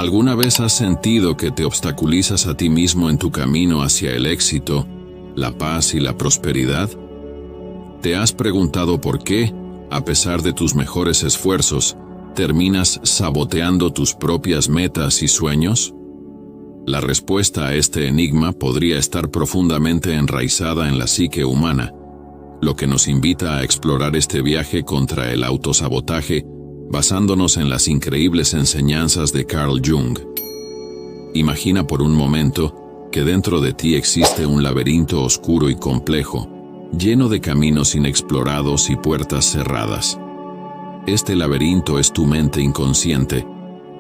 ¿Alguna vez has sentido que te obstaculizas a ti mismo en tu camino hacia el éxito, la paz y la prosperidad? ¿Te has preguntado por qué, a pesar de tus mejores esfuerzos, terminas saboteando tus propias metas y sueños? La respuesta a este enigma podría estar profundamente enraizada en la psique humana, lo que nos invita a explorar este viaje contra el autosabotaje basándonos en las increíbles enseñanzas de Carl Jung. Imagina por un momento que dentro de ti existe un laberinto oscuro y complejo, lleno de caminos inexplorados y puertas cerradas. Este laberinto es tu mente inconsciente,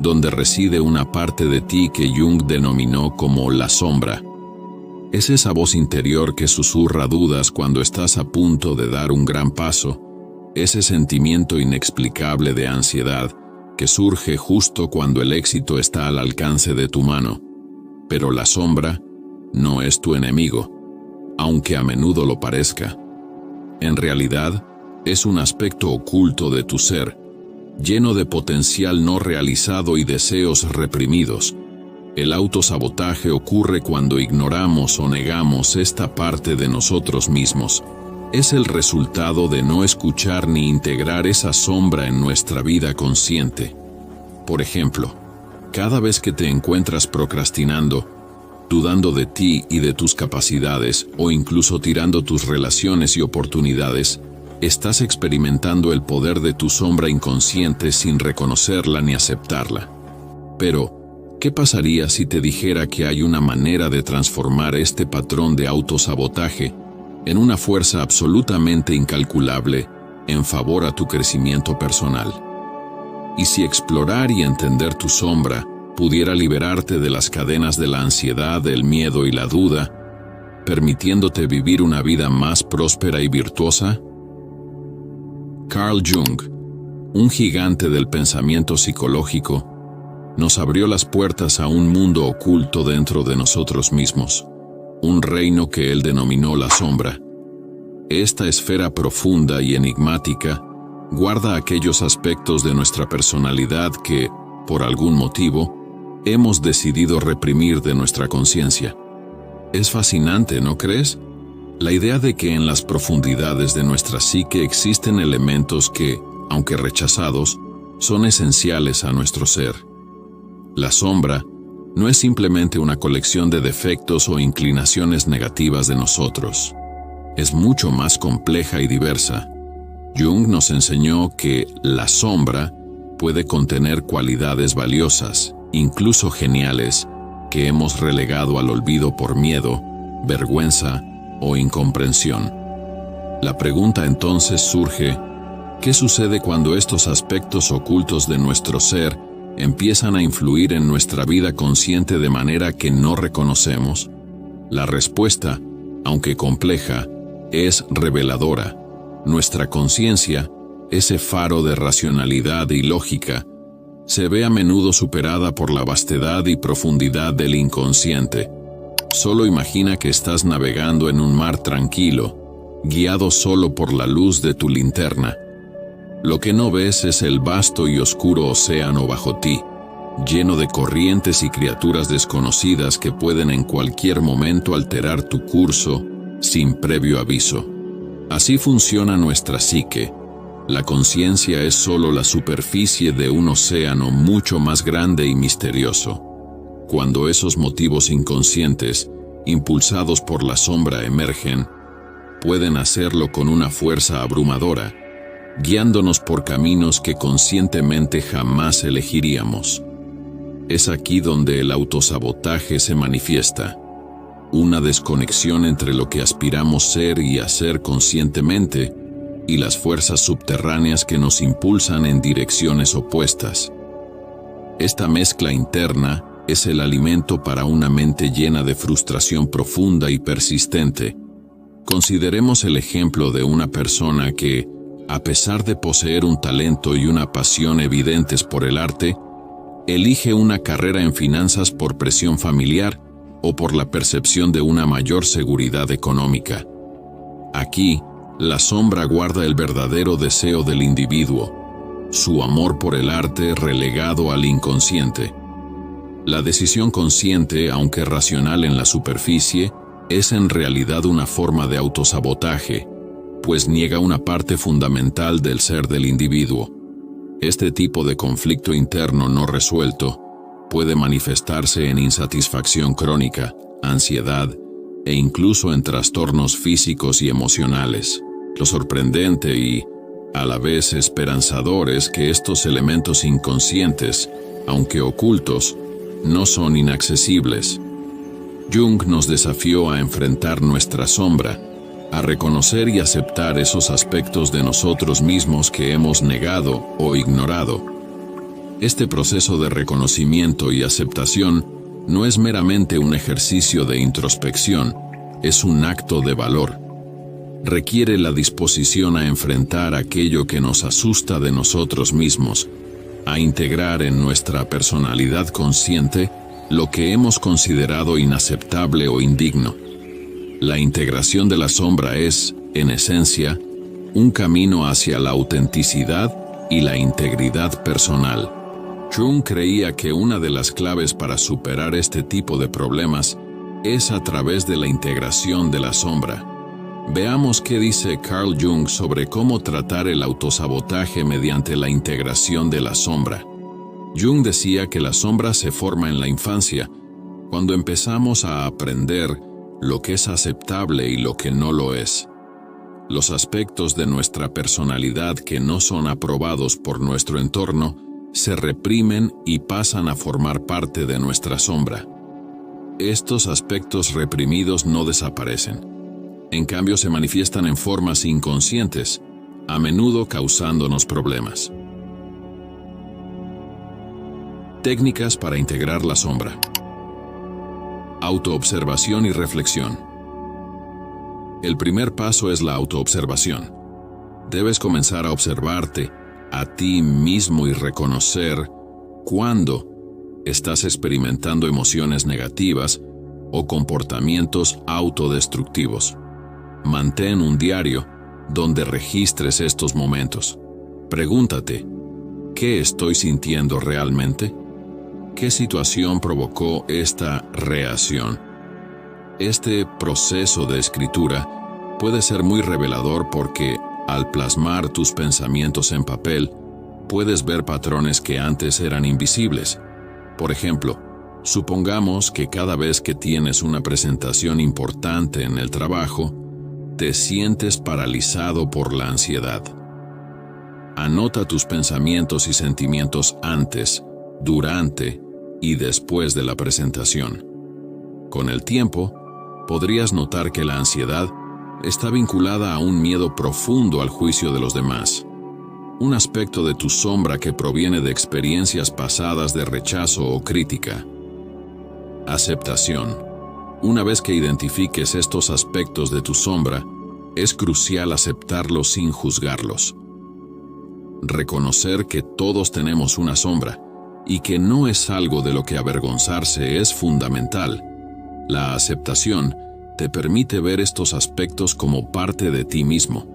donde reside una parte de ti que Jung denominó como la sombra. Es esa voz interior que susurra dudas cuando estás a punto de dar un gran paso, ese sentimiento inexplicable de ansiedad que surge justo cuando el éxito está al alcance de tu mano. Pero la sombra no es tu enemigo, aunque a menudo lo parezca. En realidad, es un aspecto oculto de tu ser, lleno de potencial no realizado y deseos reprimidos. El autosabotaje ocurre cuando ignoramos o negamos esta parte de nosotros mismos. Es el resultado de no escuchar ni integrar esa sombra en nuestra vida consciente. Por ejemplo, cada vez que te encuentras procrastinando, dudando de ti y de tus capacidades, o incluso tirando tus relaciones y oportunidades, estás experimentando el poder de tu sombra inconsciente sin reconocerla ni aceptarla. Pero, ¿qué pasaría si te dijera que hay una manera de transformar este patrón de autosabotaje en una fuerza absolutamente incalculable en favor a tu crecimiento personal? Y si explorar y entender tu sombra pudiera liberarte de las cadenas de la ansiedad, el miedo y la duda, permitiéndote vivir una vida más próspera y virtuosa? Carl Jung, un gigante del pensamiento psicológico, nos abrió las puertas a un mundo oculto dentro de nosotros mismos, un reino que él denominó la sombra. Esta esfera profunda y enigmática guarda aquellos aspectos de nuestra personalidad que, por algún motivo, hemos decidido reprimir de nuestra conciencia. Es fascinante, ¿no crees? La idea de que en las profundidades de nuestra psique existen elementos que, aunque rechazados, son esenciales a nuestro ser. La sombra no es simplemente una colección de defectos o inclinaciones negativas de nosotros. Es mucho más compleja y diversa. Jung nos enseñó que la sombra puede contener cualidades valiosas, incluso geniales, que hemos relegado al olvido por miedo, vergüenza o incomprensión. La pregunta entonces surge: ¿qué sucede cuando estos aspectos ocultos de nuestro ser empiezan a influir en nuestra vida consciente de manera que no reconocemos? La respuesta, aunque compleja, es reveladora. Nuestra conciencia, ese faro de racionalidad y lógica, se ve a menudo superada por la vastedad y profundidad del inconsciente. Solo imagina que estás navegando en un mar tranquilo, guiado solo por la luz de tu linterna. Lo que no ves es el vasto y oscuro océano bajo ti, lleno de corrientes y criaturas desconocidas que pueden en cualquier momento alterar tu curso sin previo aviso. Así funciona nuestra psique. La conciencia es solo la superficie de un océano mucho más grande y misterioso. Cuando esos motivos inconscientes, impulsados por la sombra, emergen, pueden hacerlo con una fuerza abrumadora, guiándonos por caminos que conscientemente jamás elegiríamos. Es aquí donde el autosabotaje se manifiesta, una desconexión entre lo que aspiramos ser y hacer conscientemente y las fuerzas subterráneas que nos impulsan en direcciones opuestas. Esta mezcla interna es el alimento para una mente llena de frustración profunda y persistente. Consideremos el ejemplo de una persona que, a pesar de poseer un talento y una pasión evidentes por el arte, elige una carrera en finanzas por presión familiar o por la percepción de una mayor seguridad económica. Aquí, la sombra guarda el verdadero deseo del individuo, su amor por el arte relegado al inconsciente. La decisión consciente, aunque racional en la superficie, es en realidad una forma de autosabotaje, pues niega una parte fundamental del ser del individuo. Este tipo de conflicto interno no resuelto puede manifestarse en insatisfacción crónica, ansiedad e incluso en trastornos físicos y emocionales. Lo sorprendente y, a la vez, esperanzador es que estos elementos inconscientes, aunque ocultos, no son inaccesibles. Jung nos desafió a enfrentar nuestra sombra, a reconocer y aceptar esos aspectos de nosotros mismos que hemos negado o ignorado. Este proceso de reconocimiento y aceptación no es meramente un ejercicio de introspección, es un acto de valor. Requiere la disposición a enfrentar aquello que nos asusta de nosotros mismos, a integrar en nuestra personalidad consciente lo que hemos considerado inaceptable o indigno. La integración de la sombra es, en esencia, un camino hacia la autenticidad y la integridad personal. Jung creía que una de las claves para superar este tipo de problemas es a través de la integración de la sombra. Veamos qué dice Carl Jung sobre cómo tratar el autosabotaje mediante la integración de la sombra. Jung decía que la sombra se forma en la infancia, cuando empezamos a aprender lo que es aceptable y lo que no lo es. Los aspectos de nuestra personalidad que no son aprobados por nuestro entorno se reprimen y pasan a formar parte de nuestra sombra. Estos aspectos reprimidos no desaparecen. En cambio, se manifiestan en formas inconscientes, a menudo causándonos problemas. Técnicas para integrar la sombra. Autoobservación y reflexión. El primer paso es la autoobservación. Debes comenzar a observarte a ti mismo y reconocer cuándo estás experimentando emociones negativas o comportamientos autodestructivos. Mantén un diario donde registres estos momentos. Pregúntate, ¿qué estoy sintiendo realmente? ¿Qué situación provocó esta reacción? Este proceso de escritura puede ser muy revelador porque, al plasmar tus pensamientos en papel, puedes ver patrones que antes eran invisibles. Por ejemplo, supongamos que cada vez que tienes una presentación importante en el trabajo, te sientes paralizado por la ansiedad. Anota tus pensamientos y sentimientos antes, durante y después de la presentación. Con el tiempo, podrías notar que la ansiedad está vinculada a un miedo profundo al juicio de los demás, un aspecto de tu sombra que proviene de experiencias pasadas de rechazo o crítica. Aceptación. Una vez que identifiques estos aspectos de tu sombra, es crucial aceptarlos sin juzgarlos. Reconocer que todos tenemos una sombra y que no es algo de lo que avergonzarse es fundamental. La aceptación te permite ver estos aspectos como parte de ti mismo,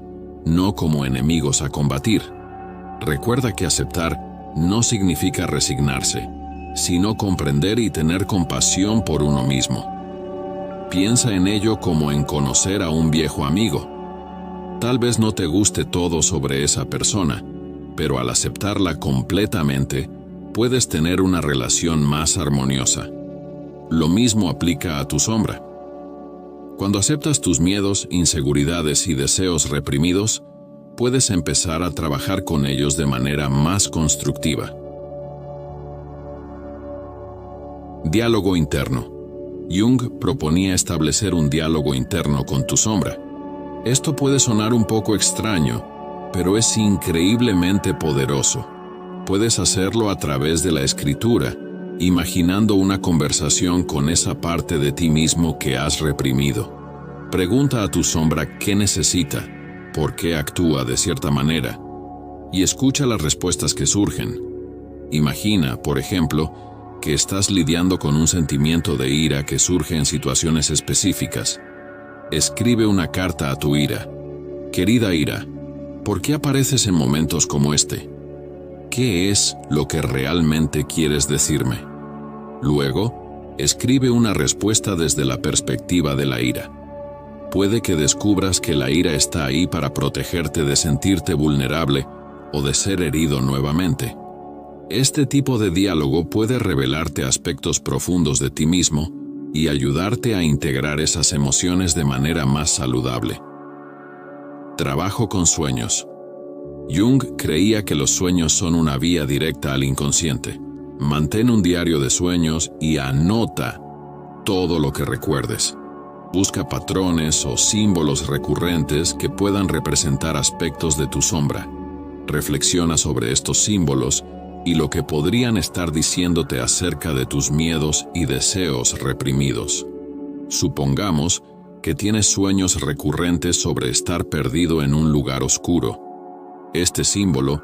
no como enemigos a combatir. Recuerda que aceptar no significa resignarse, sino comprender y tener compasión por uno mismo. Piensa en ello como en conocer a un viejo amigo. Tal vez no te guste todo sobre esa persona, pero al aceptarla completamente, puedes tener una relación más armoniosa. Lo mismo aplica a tu sombra. Cuando aceptas tus miedos, inseguridades y deseos reprimidos, puedes empezar a trabajar con ellos de manera más constructiva. Diálogo interno. Jung proponía establecer un diálogo interno con tu sombra. Esto puede sonar un poco extraño, pero es increíblemente poderoso. Puedes hacerlo a través de la escritura, imaginando una conversación con esa parte de ti mismo que has reprimido. Pregunta a tu sombra qué necesita, por qué actúa de cierta manera, y escucha las respuestas que surgen. Imagina, por ejemplo, que estás lidiando con un sentimiento de ira que surge en situaciones específicas. Escribe una carta a tu ira. Querida ira, ¿por qué apareces en momentos como este? ¿Qué es lo que realmente quieres decirme? Luego, escribe una respuesta desde la perspectiva de la ira. Puede que descubras que la ira está ahí para protegerte de sentirte vulnerable o de ser herido nuevamente. Este tipo de diálogo puede revelarte aspectos profundos de ti mismo y ayudarte a integrar esas emociones de manera más saludable. Trabajo con sueños. Jung creía que los sueños son una vía directa al inconsciente. Mantén un diario de sueños y anota todo lo que recuerdes. Busca patrones o símbolos recurrentes que puedan representar aspectos de tu sombra. Reflexiona sobre estos símbolos y lo que podrían estar diciéndote acerca de tus miedos y deseos reprimidos. Supongamos que tienes sueños recurrentes sobre estar perdido en un lugar oscuro. Este símbolo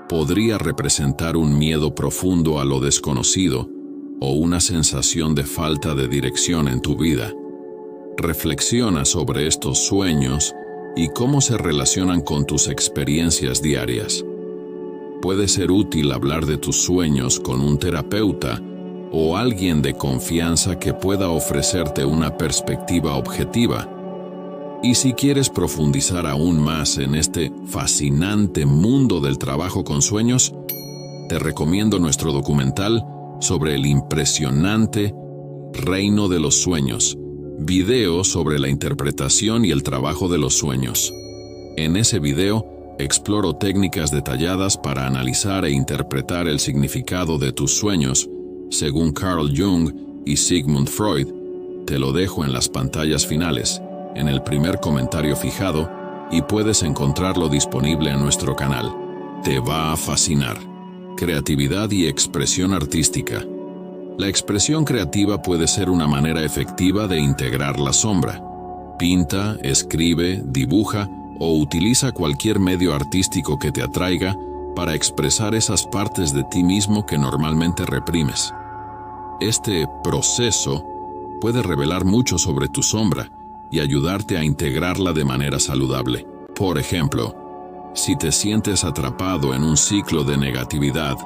podría representar un miedo profundo a lo desconocido o una sensación de falta de dirección en tu vida. Reflexiona sobre estos sueños y cómo se relacionan con tus experiencias diarias. Puede ser útil hablar de tus sueños con un terapeuta o alguien de confianza que pueda ofrecerte una perspectiva objetiva. Y si quieres profundizar aún más en este fascinante mundo del trabajo con sueños, te recomiendo nuestro documental sobre el impresionante reino de los sueños, video sobre la interpretación y el trabajo de los sueños. En ese video, exploro técnicas detalladas para analizar e interpretar el significado de tus sueños, según Carl Jung y Sigmund Freud. Te lo dejo en las pantallas finales, en el primer comentario fijado, y puedes encontrarlo disponible en nuestro canal. Te va a fascinar. Creatividad y expresión artística. La expresión creativa puede ser una manera efectiva de integrar la sombra. Pinta, escribe, dibuja o utiliza cualquier medio artístico que te atraiga para expresar esas partes de ti mismo que normalmente reprimes. Este proceso puede revelar mucho sobre tu sombra y ayudarte a integrarla de manera saludable. Por ejemplo, si te sientes atrapado en un ciclo de negatividad,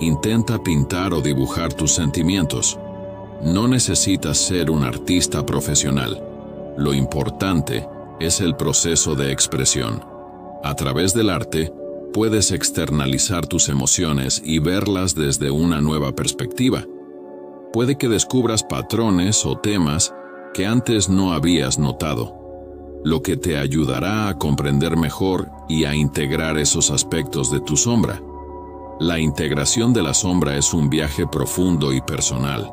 intenta pintar o dibujar tus sentimientos. No necesitas ser un artista profesional. Lo importante es el proceso de expresión. A través del arte, puedes externalizar tus emociones y verlas desde una nueva perspectiva. Puede que descubras patrones o temas que antes no habías notado, lo que te ayudará a comprender mejor y a integrar esos aspectos de tu sombra. La integración de la sombra es un viaje profundo y personal.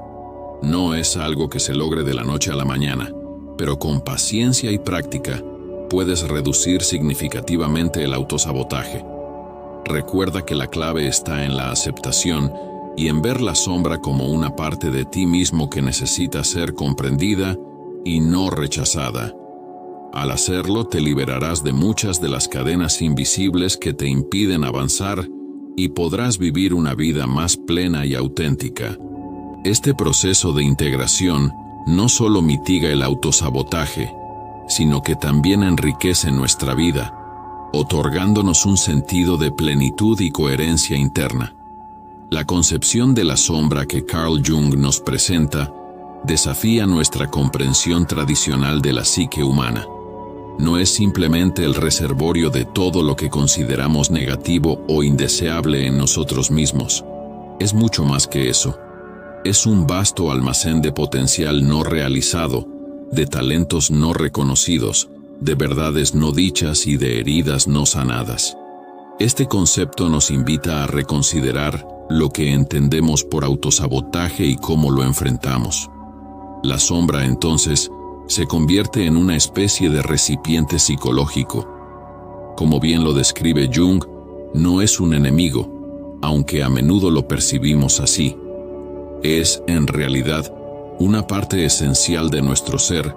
No es algo que se logre de la noche a la mañana, pero con paciencia y práctica puedes reducir significativamente el autosabotaje. Recuerda que la clave está en la aceptación y en ver la sombra como una parte de ti mismo que necesita ser comprendida y no rechazada. Al hacerlo, te liberarás de muchas de las cadenas invisibles que te impiden avanzar y podrás vivir una vida más plena y auténtica. Este proceso de integración no solo mitiga el autosabotaje, sino que también enriquece nuestra vida, otorgándonos un sentido de plenitud y coherencia interna. La concepción de la sombra que Carl Jung nos presenta desafía nuestra comprensión tradicional de la psique humana. No es simplemente el reservorio de todo lo que consideramos negativo o indeseable en nosotros mismos. Es mucho más que eso. Es un vasto almacén de potencial no realizado, de talentos no reconocidos, de verdades no dichas y de heridas no sanadas. Este concepto nos invita a reconsiderar lo que entendemos por autosabotaje y cómo lo enfrentamos. La sombra, entonces, se convierte en una especie de recipiente psicológico. Como bien lo describe Jung, no es un enemigo, aunque a menudo lo percibimos así. Es, en realidad, una parte esencial de nuestro ser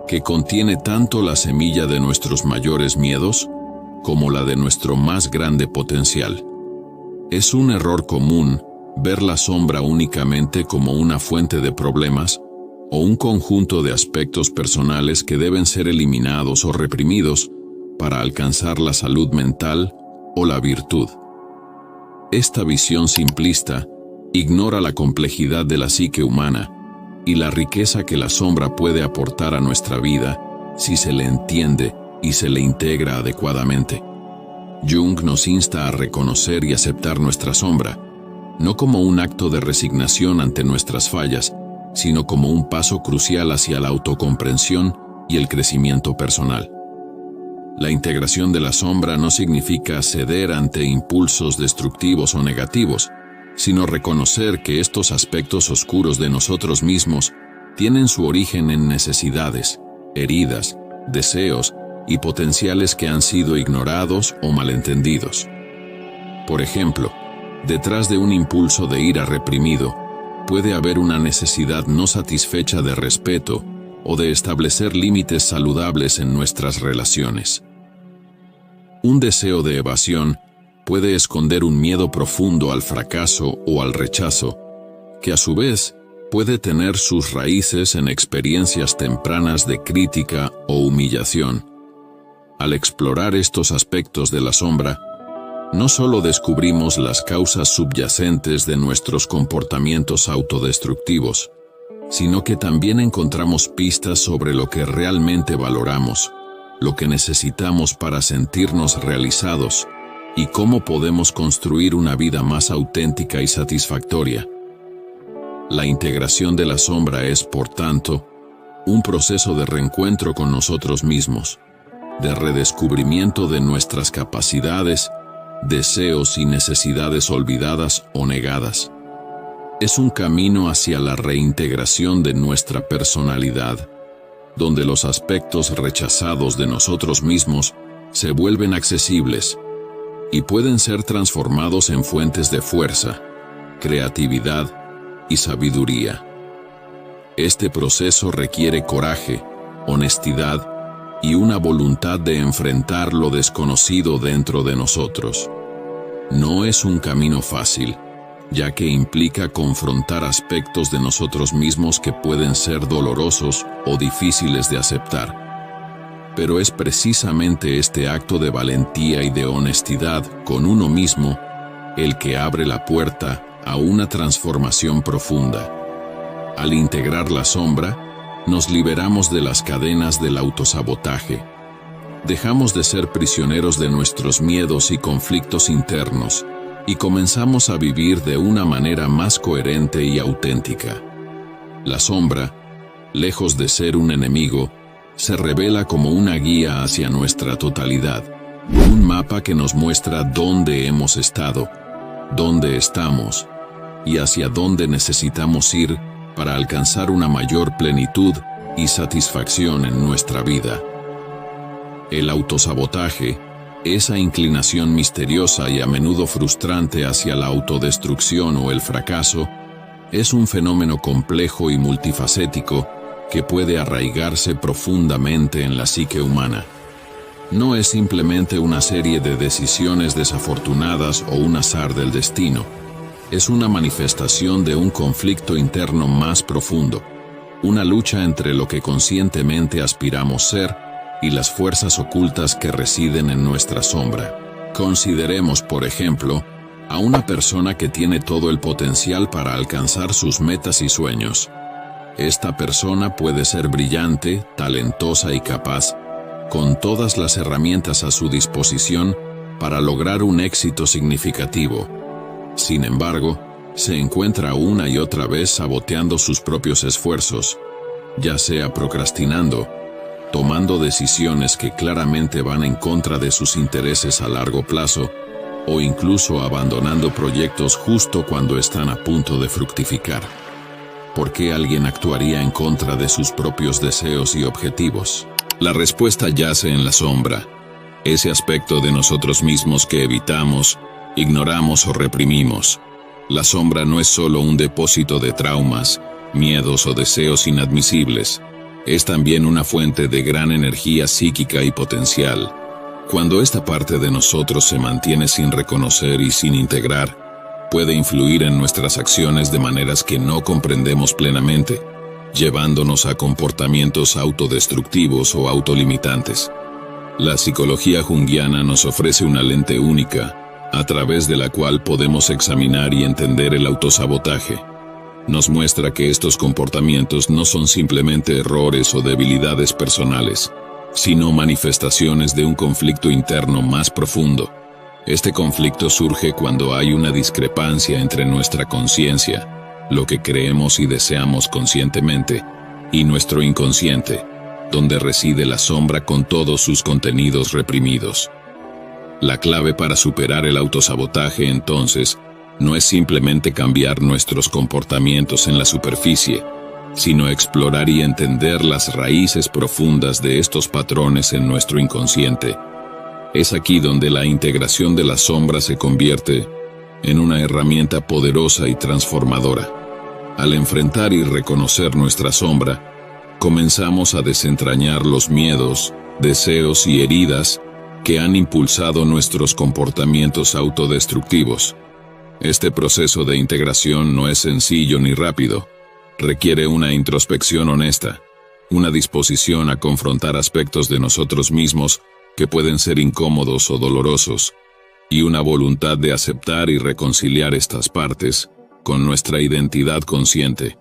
que contiene tanto la semilla de nuestros mayores miedos como la de nuestro más grande potencial. Es un error común ver la sombra únicamente como una fuente de problemas o un conjunto de aspectos personales que deben ser eliminados o reprimidos para alcanzar la salud mental o la virtud. Esta visión simplista Ignora la complejidad de la psique humana y la riqueza que la sombra puede aportar a nuestra vida si se le entiende y se le integra adecuadamente. Jung nos insta a reconocer y aceptar nuestra sombra, no como un acto de resignación ante nuestras fallas, sino como un paso crucial hacia la autocomprensión y el crecimiento personal. La integración de la sombra no significa ceder ante impulsos destructivos o negativos, sino reconocer que estos aspectos oscuros de nosotros mismos tienen su origen en necesidades, heridas, deseos y potenciales que han sido ignorados o malentendidos. Por ejemplo, detrás de un impulso de ira reprimido, puede haber una necesidad no satisfecha de respeto o de establecer límites saludables en nuestras relaciones. Un deseo de evasión puede esconder un miedo profundo al fracaso o al rechazo, que a su vez puede tener sus raíces en experiencias tempranas de crítica o humillación. Al explorar estos aspectos de la sombra, no solo descubrimos las causas subyacentes de nuestros comportamientos autodestructivos, sino que también encontramos pistas sobre lo que realmente valoramos, lo que necesitamos para sentirnos realizados y cómo podemos construir una vida más auténtica y satisfactoria. La integración de la sombra es, por tanto, un proceso de reencuentro con nosotros mismos, de redescubrimiento de nuestras capacidades, deseos y necesidades olvidadas o negadas. Es un camino hacia la reintegración de nuestra personalidad, donde los aspectos rechazados de nosotros mismos se vuelven accesibles y pueden ser transformados en fuentes de fuerza, creatividad y sabiduría. Este proceso requiere coraje, honestidad y una voluntad de enfrentar lo desconocido dentro de nosotros. No es un camino fácil, ya que implica confrontar aspectos de nosotros mismos que pueden ser dolorosos o difíciles de aceptar. Pero es precisamente este acto de valentía y de honestidad con uno mismo el que abre la puerta a una transformación profunda. Al integrar la sombra, nos liberamos de las cadenas del autosabotaje. Dejamos de ser prisioneros de nuestros miedos y conflictos internos y comenzamos a vivir de una manera más coherente y auténtica. La sombra, lejos de ser un enemigo, se revela como una guía hacia nuestra totalidad, un mapa que nos muestra dónde hemos estado, dónde estamos y hacia dónde necesitamos ir para alcanzar una mayor plenitud y satisfacción en nuestra vida. El autosabotaje, esa inclinación misteriosa y a menudo frustrante hacia la autodestrucción o el fracaso, es un fenómeno complejo y multifacético que puede arraigarse profundamente en la psique humana. No es simplemente una serie de decisiones desafortunadas o un azar del destino. Es una manifestación de un conflicto interno más profundo, una lucha entre lo que conscientemente aspiramos ser y las fuerzas ocultas que residen en nuestra sombra. Consideremos, por ejemplo, a una persona que tiene todo el potencial para alcanzar sus metas y sueños. Esta persona puede ser brillante, talentosa y capaz, con todas las herramientas a su disposición para lograr un éxito significativo. Sin embargo, se encuentra una y otra vez saboteando sus propios esfuerzos, ya sea procrastinando, tomando decisiones que claramente van en contra de sus intereses a largo plazo, o incluso abandonando proyectos justo cuando están a punto de fructificar. ¿Por qué alguien actuaría en contra de sus propios deseos y objetivos? La respuesta yace en la sombra, ese aspecto de nosotros mismos que evitamos, ignoramos o reprimimos. La sombra no es solo un depósito de traumas, miedos o deseos inadmisibles. Es también una fuente de gran energía psíquica y potencial. Cuando esta parte de nosotros se mantiene sin reconocer y sin integrar, puede influir en nuestras acciones de maneras que no comprendemos plenamente, llevándonos a comportamientos autodestructivos o autolimitantes. La psicología junguiana nos ofrece una lente única, a través de la cual podemos examinar y entender el autosabotaje. Nos muestra que estos comportamientos no son simplemente errores o debilidades personales, sino manifestaciones de un conflicto interno más profundo. Este conflicto surge cuando hay una discrepancia entre nuestra conciencia, lo que creemos y deseamos conscientemente, y nuestro inconsciente, donde reside la sombra con todos sus contenidos reprimidos. La clave para superar el autosabotaje, entonces, no es simplemente cambiar nuestros comportamientos en la superficie, sino explorar y entender las raíces profundas de estos patrones en nuestro inconsciente. Es aquí donde la integración de la sombra se convierte en una herramienta poderosa y transformadora. Al enfrentar y reconocer nuestra sombra, comenzamos a desentrañar los miedos, deseos y heridas que han impulsado nuestros comportamientos autodestructivos. Este proceso de integración no es sencillo ni rápido. Requiere una introspección honesta, una disposición a confrontar aspectos de nosotros mismos que pueden ser incómodos o dolorosos, y una voluntad de aceptar y reconciliar estas partes con nuestra identidad consciente.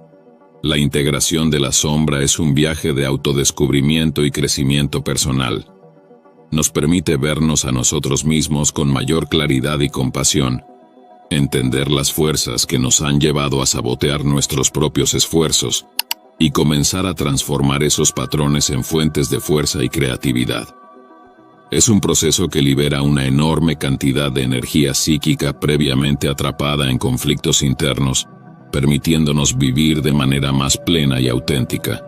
La integración de la sombra es un viaje de autodescubrimiento y crecimiento personal. Nos permite vernos a nosotros mismos con mayor claridad y compasión, entender las fuerzas que nos han llevado a sabotear nuestros propios esfuerzos y comenzar a transformar esos patrones en fuentes de fuerza y creatividad. Es un proceso que libera una enorme cantidad de energía psíquica previamente atrapada en conflictos internos, permitiéndonos vivir de manera más plena y auténtica.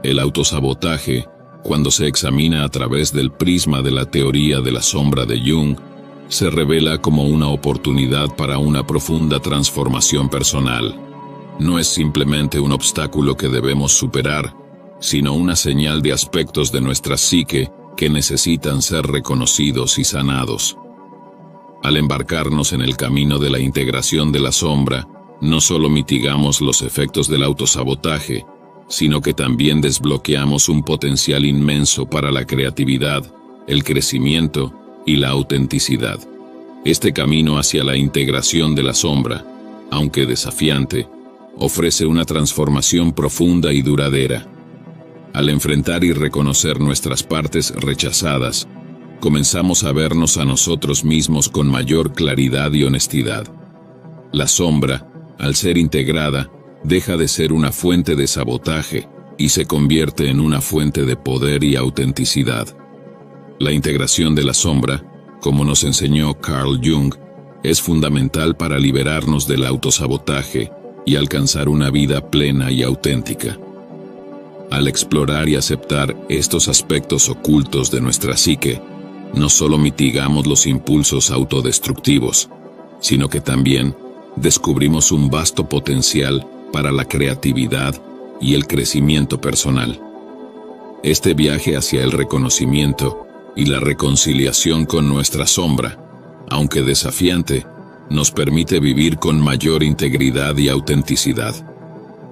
El autosabotaje, cuando se examina a través del prisma de la teoría de la sombra de Jung, se revela como una oportunidad para una profunda transformación personal. No es simplemente un obstáculo que debemos superar, sino una señal de aspectos de nuestra psique que necesitan ser reconocidos y sanados. Al embarcarnos en el camino de la integración de la sombra, no solo mitigamos los efectos del autosabotaje, sino que también desbloqueamos un potencial inmenso para la creatividad, el crecimiento y la autenticidad. Este camino hacia la integración de la sombra, aunque desafiante, ofrece una transformación profunda y duradera. Al enfrentar y reconocer nuestras partes rechazadas, comenzamos a vernos a nosotros mismos con mayor claridad y honestidad. La sombra, al ser integrada, deja de ser una fuente de sabotaje y se convierte en una fuente de poder y autenticidad. La integración de la sombra, como nos enseñó Carl Jung, es fundamental para liberarnos del autosabotaje y alcanzar una vida plena y auténtica. Al explorar y aceptar estos aspectos ocultos de nuestra psique, no solo mitigamos los impulsos autodestructivos, sino que también descubrimos un vasto potencial para la creatividad y el crecimiento personal. Este viaje hacia el reconocimiento y la reconciliación con nuestra sombra, aunque desafiante, nos permite vivir con mayor integridad y autenticidad.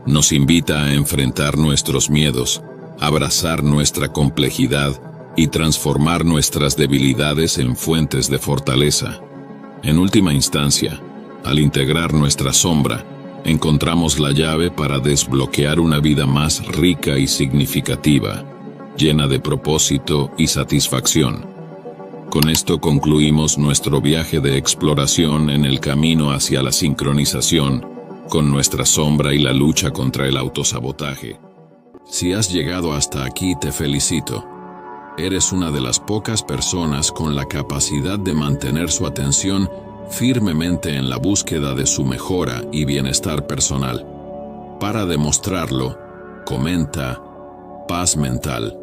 Nos invita a enfrentar nuestros miedos, abrazar nuestra complejidad y transformar nuestras debilidades en fuentes de fortaleza. En última instancia, al integrar nuestra sombra, encontramos la llave para desbloquear una vida más rica y significativa, llena de propósito y satisfacción. Con esto concluimos nuestro viaje de exploración en el camino hacia la sincronización con nuestra sombra y la lucha contra el autosabotaje. Si has llegado hasta aquí, te felicito. Eres una de las pocas personas con la capacidad de mantener su atención firmemente en la búsqueda de su mejora y bienestar personal. Para demostrarlo, comenta "paz mental"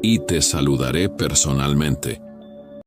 y te saludaré personalmente.